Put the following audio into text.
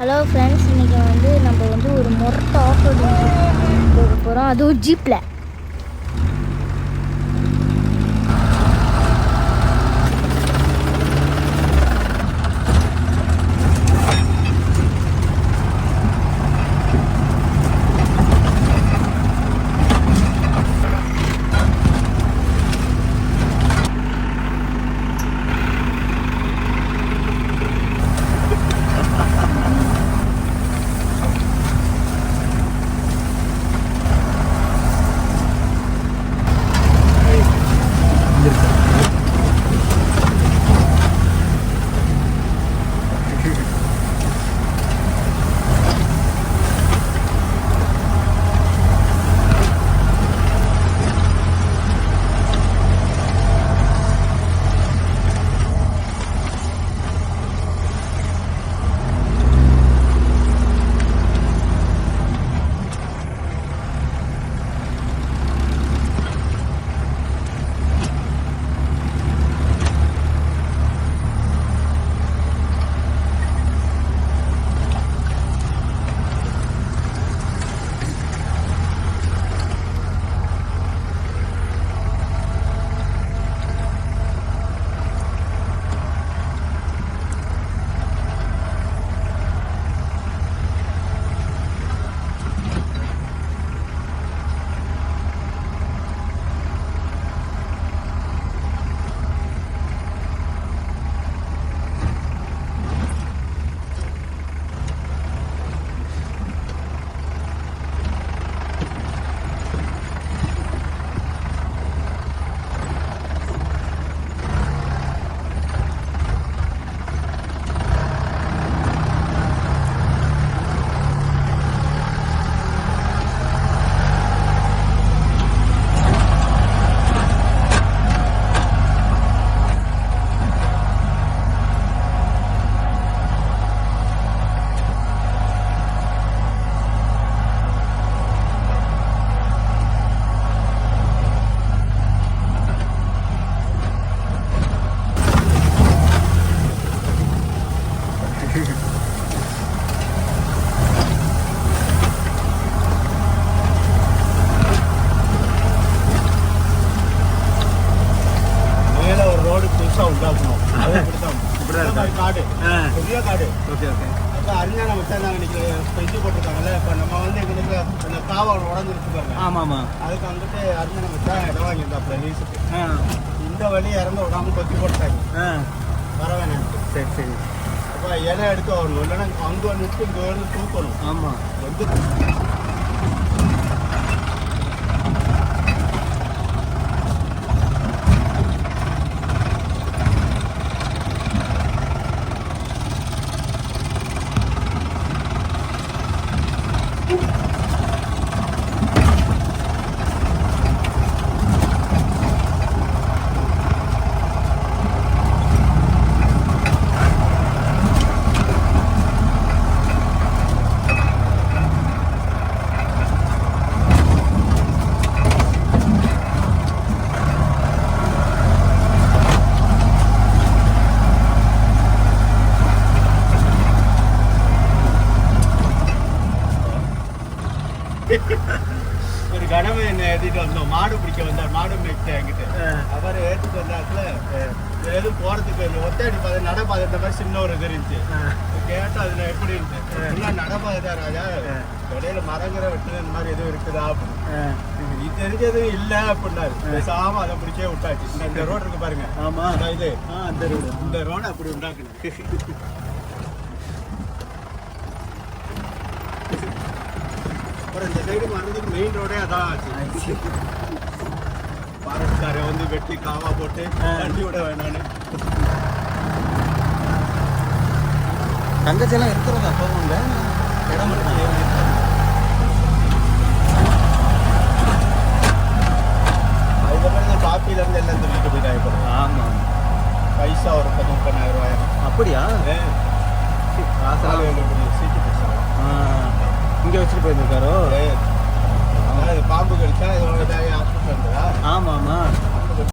Hello friends, இன்றைக்கி நம்ம ஒரு மொரட்ட ஆஃப் ரோடிங் போக போகிறோம், அதுவும் ஜீப்பில். அறிஞான வச்சாங்க இன்னைக்கு போட்டிருக்காங்கல்ல. இப்போ நம்ம எங்களுக்கு அந்த காவல் உடஞ்சிருச்சுப்பாங்க. ஆமாம், அதுக்கு வந்துட்டு அறிஞான வச்சா இடம் வாங்கியிருந்தாப்புல லீஸுக்கு. இந்த வழி இறந்து விடாம கொத்தி போட்டாங்க. வர வேணாம். சரி சரி. அப்போ இடம் எடுத்து வரணும், இல்லைன்னா அங்கே வந்துட்டு இங்கே வந்து தூக்கணும். ஆமாம், வந்து ஒரு கனவு என்ன ஏற்றிட்டு வந்தோம். மாடு பிடிக்க வந்தார், மாடு மேய்ச்சிட்டு என்கிட்ட. அவர் ஏற்றிட்டு வந்தாத்துல எதுவும் போகிறதுக்கு இந்த ஒத்தடி பாதை நடப்பாதை இந்த மாதிரி சின்ன ஒரு இது இருந்துச்சு. கேட்டால் அதில் எப்படி இருந்துச்சு, எல்லாம் நடப்பாதை தான் ராஜா, இடையில மரங்கிற வெட்டு இந்த மாதிரி எதுவும் இருக்குதா அப்படின்னு. இது தெரிஞ்சதும் இல்லை அப்படின்னாரு. பேசாமல் அதை பிடிச்சே விட்டாச்சு. இந்த ரோடு இருக்கு பாருங்க. ஆமாம், இது அந்த ரோடு, இந்த ரோடு அப்படி உண்டாக்குது. அப்புறம் இந்த சைடு வர்றதுக்கு மெயின் ரோடே அதான் ஆச்சு. பாரஸ்காரை வெட்டி காவா போட்டு வண்டி விட வேணான்னு. தங்கச்செல்லாம் இருக்கிறதா போவாங்க இடம் மட்டும். அதுக்கப்புறம் இந்த காப்பிலேருந்து எல்லாம் இந்த வீட்டு போய் ஆகிப்படும். ஆமாம், பைசா ஒரு 30,000 ரூபாய். அப்படியா? சீட்டு பைசா இங்கே வச்சுட்டு போயிருக்காரோ. பாம்பு கடிச்சா இதோட ஹாஸ்பிட்டல். ஆமாம் ஆமாம்.